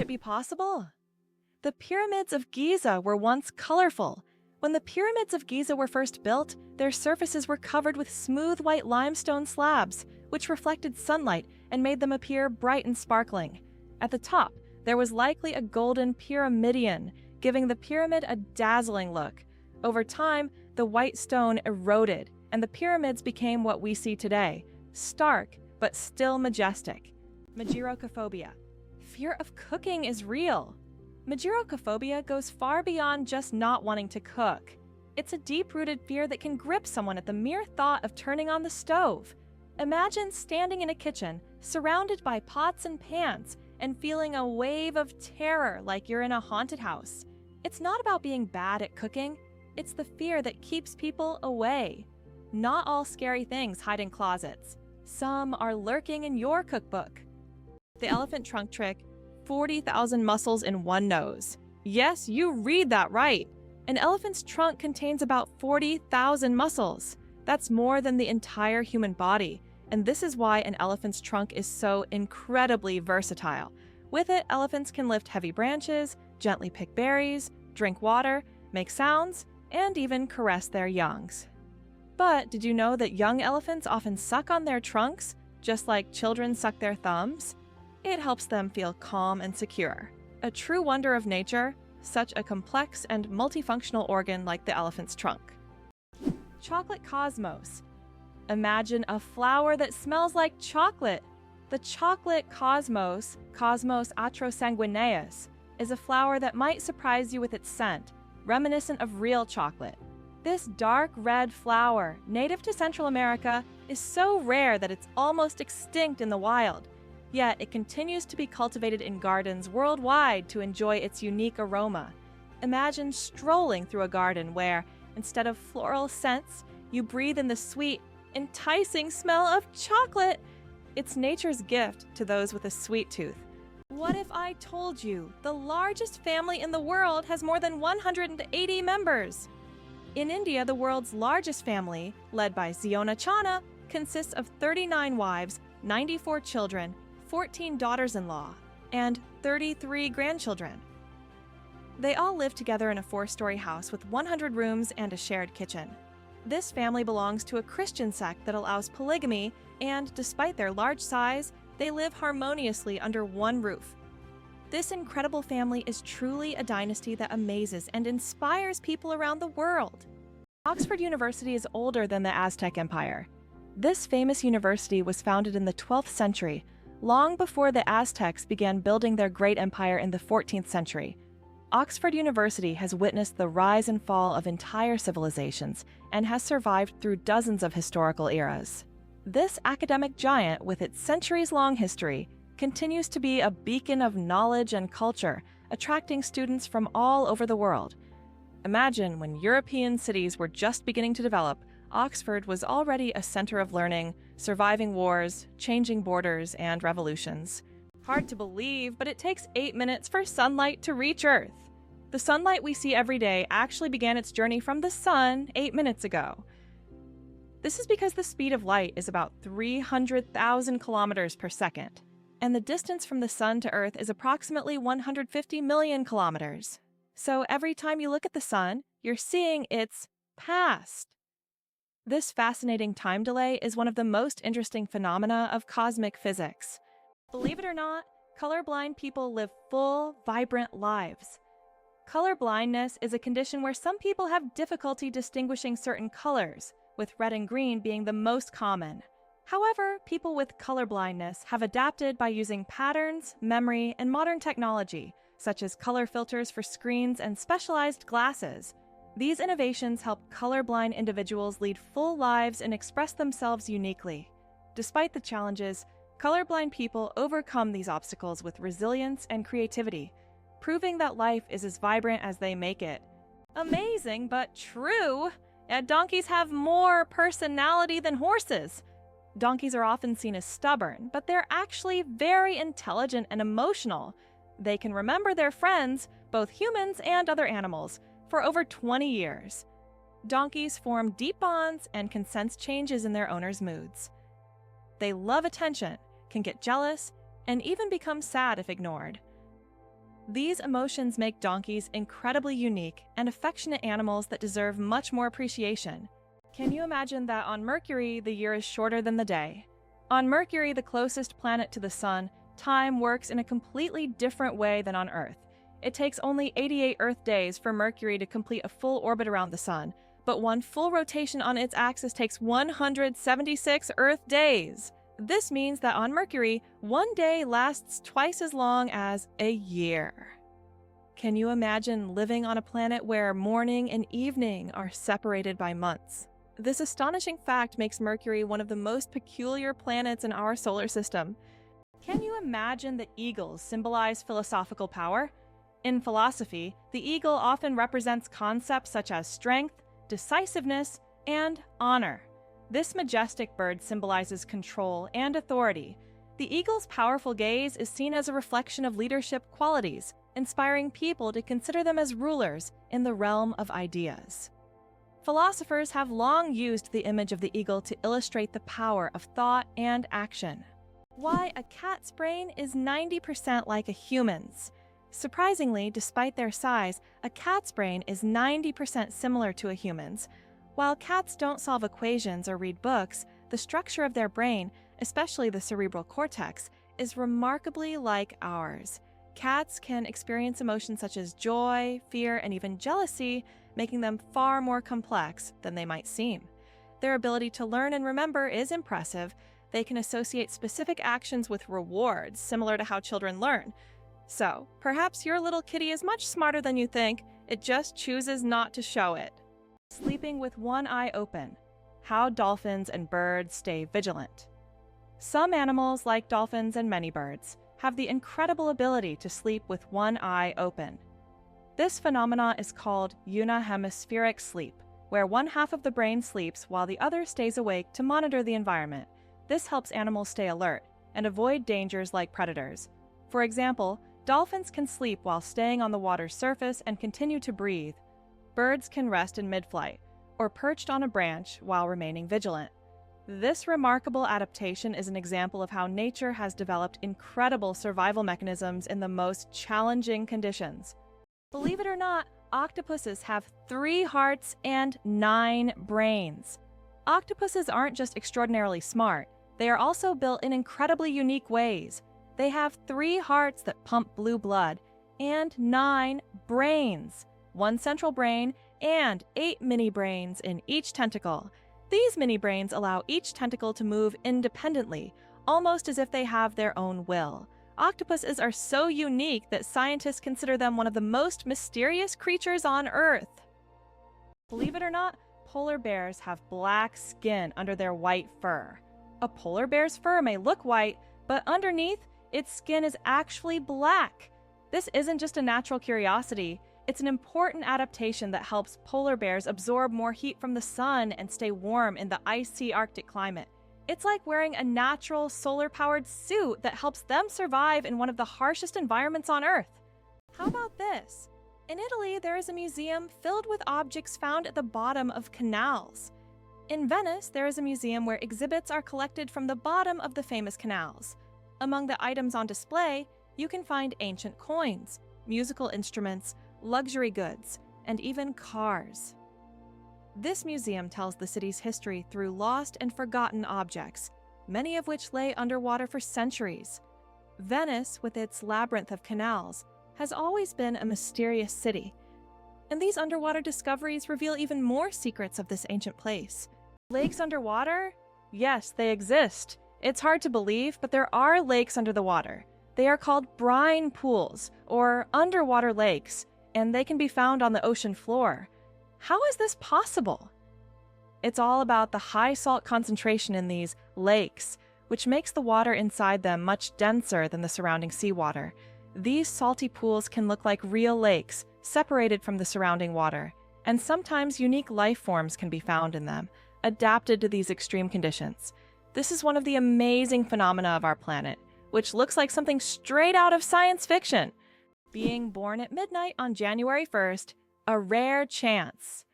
it be possible? The Pyramids of Giza were once colorful. When the Pyramids of Giza were first built, their surfaces were covered with smooth white limestone slabs, which reflected sunlight and made them appear bright and sparkling. At the top, there was likely a golden pyramidion, giving the pyramid a dazzling look. Over time, the white stone eroded, and the pyramids became what we see today, stark but still majestic. Mageirocophobia. Fear of cooking is real. Mageirocophobia goes far beyond just not wanting to cook. It's a deep-rooted fear that can grip someone at the mere thought of turning on the stove. Imagine standing in a kitchen, surrounded by pots and pans, and feeling a wave of terror like you're in a haunted house. It's not about being bad at cooking, it's the fear that keeps people away. Not all scary things hide in closets. Some are lurking in your cookbook. The elephant trunk trick, 40,000 muscles in one nose. Yes, you read that right. An elephant's trunk contains about 40,000 muscles. That's more than the entire human body, and this is why an elephant's trunk is so incredibly versatile. With it, elephants can lift heavy branches, gently pick berries, drink water, make sounds, and even caress their youngs. But did you know that young elephants often suck on their trunks, just like children suck their thumbs? It helps them feel calm and secure. A true wonder of nature, such a complex and multifunctional organ like the elephant's trunk. Chocolate cosmos. Imagine a flower that smells like chocolate. The chocolate cosmos, Cosmos atrosanguineus, is a flower that might surprise you with its scent, reminiscent of real chocolate. This dark red flower, native to Central America, is so rare that it's almost extinct in the wild. Yet it continues to be cultivated in gardens worldwide to enjoy its unique aroma. Imagine strolling through a garden where, instead of floral scents, you breathe in the sweet, enticing smell of chocolate. It's nature's gift to those with a sweet tooth. What if I told you the largest family in the world has more than 180 members? In India, the world's largest family, led by Ziona Chana, consists of 39 wives, 94 children, 14 daughters-in-law, and 33 grandchildren. They all live together in a 4-story house with 100 rooms and a shared kitchen. This family belongs to a Christian sect that allows polygamy, and despite their large size, they live harmoniously under one roof. This incredible family is truly a dynasty that amazes and inspires people around the world. Oxford University is older than the Aztec Empire. This famous university was founded in the 12th century, long before the Aztecs began building their great empire in the 14th century. Oxford University has witnessed the rise and fall of entire civilizations and has survived through dozens of historical eras. This academic giant, with its centuries-long history, continues to be a beacon of knowledge and culture, attracting students from all over the world. Imagine when European cities were just beginning to develop, Oxford was already a center of learning, surviving wars, changing borders, and revolutions. Hard to believe, but it takes 8 minutes for sunlight to reach Earth. The sunlight we see every day actually began its journey from the sun 8 minutes ago. This is because the speed of light is about 300,000 kilometers per second, and the distance from the sun to Earth is approximately 150 million kilometers. So every time you look at the sun, you're seeing its past. This fascinating time delay is one of the most interesting phenomena of cosmic physics. Believe it or not, colorblind people live full, vibrant lives. Colorblindness is a condition where some people have difficulty distinguishing certain colors, with red and green being the most common. However, people with colorblindness have adapted by using patterns, memory, and modern technology, such as color filters for screens and specialized glasses. These innovations help colorblind individuals lead full lives and express themselves uniquely. Despite the challenges, colorblind people overcome these obstacles with resilience and creativity, proving that life is as vibrant as they make it. Amazing, but true! And donkeys have more personality than horses. Donkeys are often seen as stubborn, but they're actually very intelligent and emotional. They can remember their friends, both humans and other animals, for over 20 years. Donkeys form deep bonds and can sense changes in their owners' moods. They love attention, can get jealous, and even become sad if ignored. These emotions make donkeys incredibly unique and affectionate animals that deserve much more appreciation. Can you imagine that on Mercury, the year is shorter than the day? On Mercury, the closest planet to the Sun, time works in a completely different way than on Earth. It takes only 88 Earth days for Mercury to complete a full orbit around the Sun, but one full rotation on its axis takes 176 Earth days. This means that on Mercury, one day lasts twice as long as a year. Can you imagine living on a planet where morning and evening are separated by months? This astonishing fact makes Mercury one of the most peculiar planets in our solar system. Can you imagine that eagles symbolize philosophical power? In philosophy, the eagle often represents concepts such as strength, decisiveness, and honor. This majestic bird symbolizes control and authority. The eagle's powerful gaze is seen as a reflection of leadership qualities, inspiring people to consider them as rulers in the realm of ideas. Philosophers have long used the image of the eagle to illustrate the power of thought and action. Why a cat's brain is 90% like a human's. Surprisingly, despite their size, a cat's brain is 90% similar to a human's. While cats don't solve equations or read books, the structure of their brain, especially the cerebral cortex, is remarkably like ours. Cats can experience emotions such as joy, fear, and even jealousy, making them far more complex than they might seem. Their ability to learn and remember is impressive. They can associate specific actions with rewards, similar to how children learn. So, perhaps your little kitty is much smarter than you think, it just chooses not to show it. Sleeping with one eye open. How dolphins and birds stay vigilant. Some animals, like dolphins and many birds, have the incredible ability to sleep with one eye open. This phenomenon is called unihemispheric sleep, where one half of the brain sleeps while the other stays awake to monitor the environment. This helps animals stay alert and avoid dangers like predators. For example, dolphins can sleep while staying on the water's surface and continue to breathe. Birds can rest in mid-flight, or perched on a branch while remaining vigilant. This remarkable adaptation is an example of how nature has developed incredible survival mechanisms in the most challenging conditions. Believe it or not, octopuses have 3 hearts and 9 brains. Octopuses aren't just extraordinarily smart, they are also built in incredibly unique ways. They have 3 hearts that pump blue blood, and 9 brains, 1 central brain, and 8 mini-brains in each tentacle. These mini-brains allow each tentacle to move independently, almost as if they have their own will. Octopuses are so unique that scientists consider them one of the most mysterious creatures on Earth. Believe it or not, polar bears have black skin under their white fur. A polar bear's fur may look white, but underneath, its skin is actually black. This isn't just a natural curiosity, it's an important adaptation that helps polar bears absorb more heat from the sun and stay warm in the icy Arctic climate. It's like wearing a natural solar-powered suit that helps them survive in one of the harshest environments on Earth. How about this? In Italy, there is a museum filled with objects found at the bottom of canals. In Venice, there is a museum where exhibits are collected from the bottom of the famous canals. Among the items on display, you can find ancient coins, musical instruments, luxury goods, and even cars. This museum tells the city's history through lost and forgotten objects, many of which lay underwater for centuries. Venice, with its labyrinth of canals, has always been a mysterious city, and these underwater discoveries reveal even more secrets of this ancient place. Lakes underwater? Yes, they exist. It's hard to believe, but there are lakes under the water. They are called brine pools, or underwater lakes, and they can be found on the ocean floor. How is this possible? It's all about the high salt concentration in these lakes, which makes the water inside them much denser than the surrounding seawater. These salty pools can look like real lakes, separated from the surrounding water, and sometimes unique life forms can be found in them, adapted to these extreme conditions. This is one of the amazing phenomena of our planet, which looks like something straight out of science fiction. Being born at midnight on January 1st, a rare chance.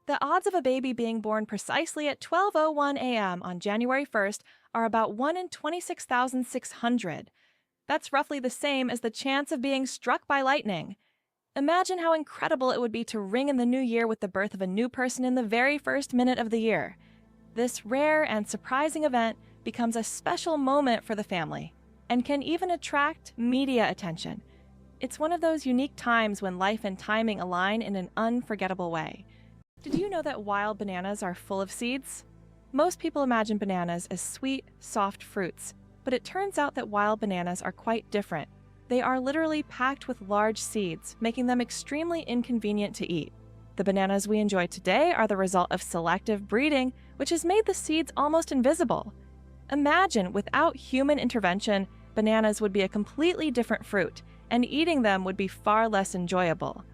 The odds of a baby being born precisely at 12:01 a.m. on January 1st are about 1 in 26,600. That's roughly the same as the chance of being struck by lightning. Imagine how incredible it would be to ring in the new year with the birth of a new person in the very first minute of the year. This rare and surprising event becomes a special moment for the family and can even attract media attention. It's one of those unique times when life and timing align in an unforgettable way. Did you know that wild bananas are full of seeds? Most people imagine bananas as sweet, soft fruits, but it turns out that wild bananas are quite different. They are literally packed with large seeds, making them extremely inconvenient to eat. The bananas we enjoy today are the result of selective breeding, which has made the seeds almost invisible. Imagine, without human intervention, bananas would be a completely different fruit, and eating them would be far less enjoyable.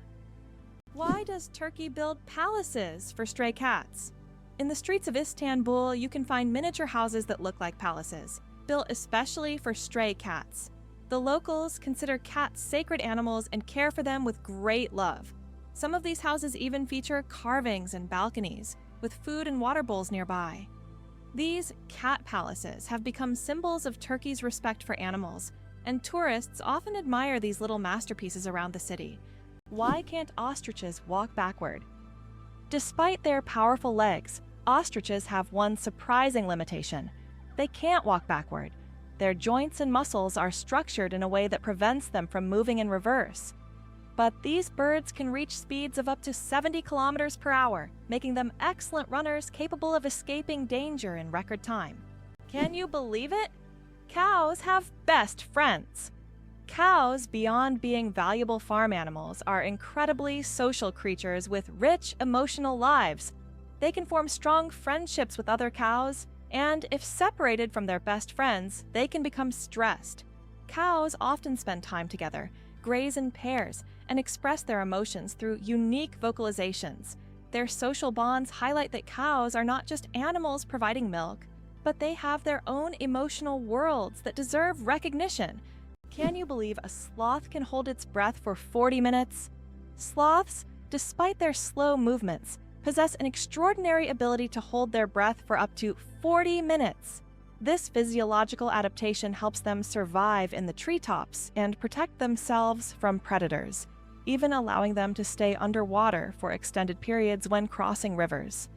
Why does Turkey build palaces for stray cats? In the streets of Istanbul, you can find miniature houses that look like palaces, built especially for stray cats. The locals consider cats sacred animals and care for them with great love. Some of these houses even feature carvings and balconies, with food and water bowls nearby. These cat palaces have become symbols of Turkey's respect for animals, and tourists often admire these little masterpieces around the city. Why can't ostriches walk backward? Despite their powerful legs, ostriches have one surprising limitation. They can't walk backward. Their joints and muscles are structured in a way that prevents them from moving in reverse. But these birds can reach speeds of up to 70 kilometers per hour, making them excellent runners capable of escaping danger in record time. Can you believe it? Cows have best friends. Cows, beyond being valuable farm animals, are incredibly social creatures with rich emotional lives. They can form strong friendships with other cows, and if separated from their best friends, they can become stressed. Cows often spend time together, graze in pairs, and express their emotions through unique vocalizations. Their social bonds highlight that cows are not just animals providing milk, but they have their own emotional worlds that deserve recognition. Can you believe a sloth can hold its breath for 40 minutes? Sloths, despite their slow movements, possess an extraordinary ability to hold their breath for up to 40 minutes. This physiological adaptation helps them survive in the treetops and protect themselves from predators, even allowing them to stay underwater for extended periods when crossing rivers.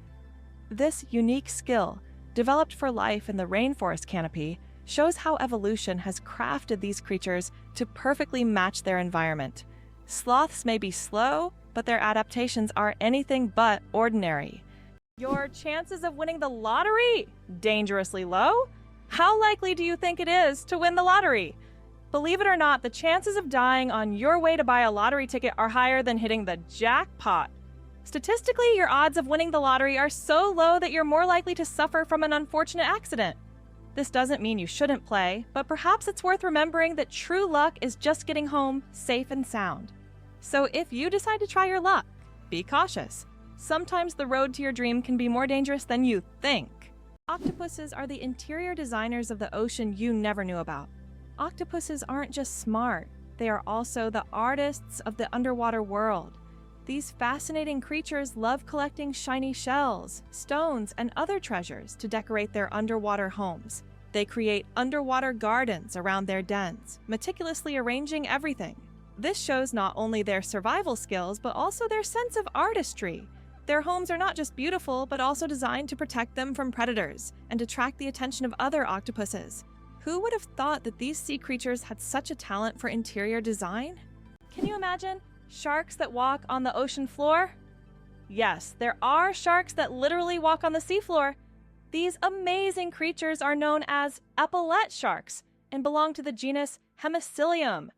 This unique skill, developed for life in the rainforest canopy, shows how evolution has crafted these creatures to perfectly match their environment. Sloths may be slow, but their adaptations are anything but ordinary. Your chances of winning the lottery? Dangerously low? How likely do you think it is to win the lottery? Believe it or not, the chances of dying on your way to buy a lottery ticket are higher than hitting the jackpot. Statistically, your odds of winning the lottery are so low that you're more likely to suffer from an unfortunate accident. This doesn't mean you shouldn't play, but perhaps it's worth remembering that true luck is just getting home safe and sound. So if you decide to try your luck, be cautious. Sometimes the road to your dream can be more dangerous than you think. Octopuses are the interior designers of the ocean you never knew about. Octopuses aren't just smart, they are also the artists of the underwater world. These fascinating creatures love collecting shiny shells, stones, and other treasures to decorate their underwater homes. They create underwater gardens around their dens, meticulously arranging everything. This shows not only their survival skills, but also their sense of artistry. Their homes are not just beautiful, but also designed to protect them from predators and attract the attention of other octopuses. Who would have thought that these sea creatures had such a talent for interior design? Can you imagine sharks that walk on the ocean floor? Yes, there are sharks that literally walk on the seafloor. These amazing creatures are known as epaulette sharks and belong to the genus Hemicillium.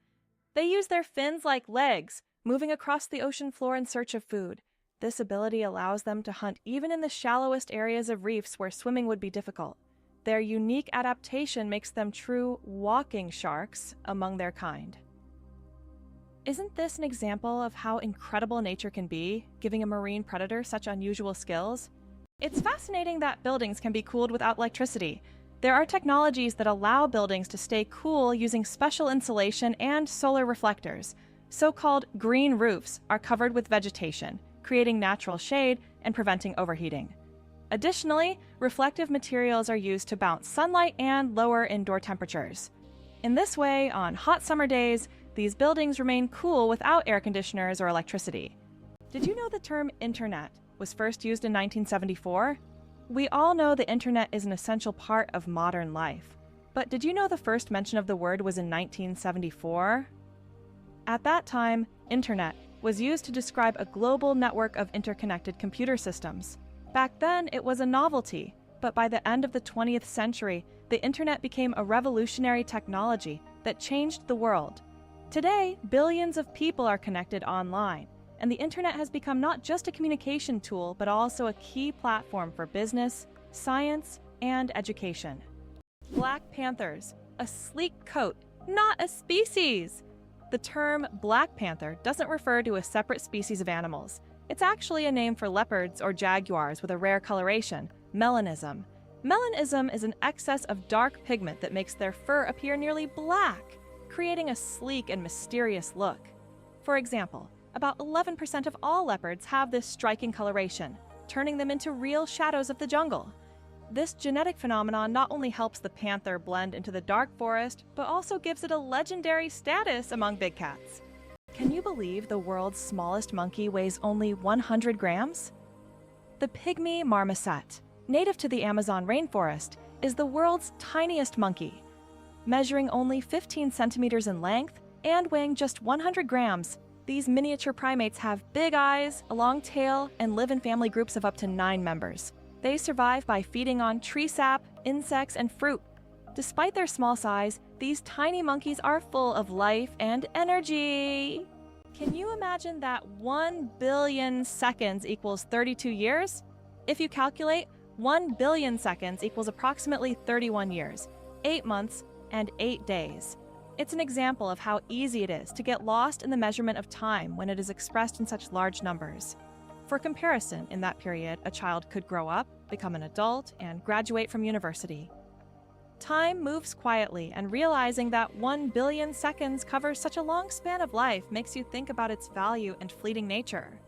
They use their fins like legs, moving across the ocean floor in search of food. This ability allows them to hunt even in the shallowest areas of reefs where swimming would be difficult. Their unique adaptation makes them true walking sharks among their kind. Isn't this an example of how incredible nature can be, giving a marine predator such unusual skills? It's fascinating that buildings can be cooled without electricity. There are technologies that allow buildings to stay cool using special insulation and solar reflectors. So-called green roofs are covered with vegetation, creating natural shade and preventing overheating. Additionally, reflective materials are used to bounce sunlight and lower indoor temperatures. In this way, on hot summer days, these buildings remain cool without air conditioners or electricity. Did you know the term internet was first used in 1974? We all know the internet is an essential part of modern life. But did you know the first mention of the word was in 1974? At that time, internet was used to describe a global network of interconnected computer systems. Back then, it was a novelty, but by the end of the 20th century, the internet became a revolutionary technology that changed the world. Today, billions of people are connected online, and the internet has become not just a communication tool, but also a key platform for business, science, and education. Black panthers, a sleek coat, not a species. The term black panther doesn't refer to a separate species of animals. It's actually a name for leopards or jaguars with a rare coloration, melanism. Melanism is an excess of dark pigment that makes their fur appear nearly black, creating a sleek and mysterious look. For example, about 11% of all leopards have this striking coloration, turning them into real shadows of the jungle. This genetic phenomenon not only helps the panther blend into the dark forest, but also gives it a legendary status among big cats. Can you believe the world's smallest monkey weighs only 100 grams? The pygmy marmoset, native to the Amazon rainforest, is the world's tiniest monkey. Measuring only 15 centimeters in length and weighing just 100 grams, these miniature primates have big eyes, a long tail, and live in family groups of up to 9 members. They survive by feeding on tree sap, insects, and fruit. Despite their small size, these tiny monkeys are full of life and energy. Can you imagine that 1 billion seconds equals 32 years? If you calculate, 1 billion seconds equals approximately 31 years, 8 months, and 8 days. It's an example of how easy it is to get lost in the measurement of time when it is expressed in such large numbers. For comparison, in that period, a child could grow up, become an adult, and graduate from university. Time moves quietly, and realizing that 1 billion seconds covers such a long span of life makes you think about its value and fleeting nature.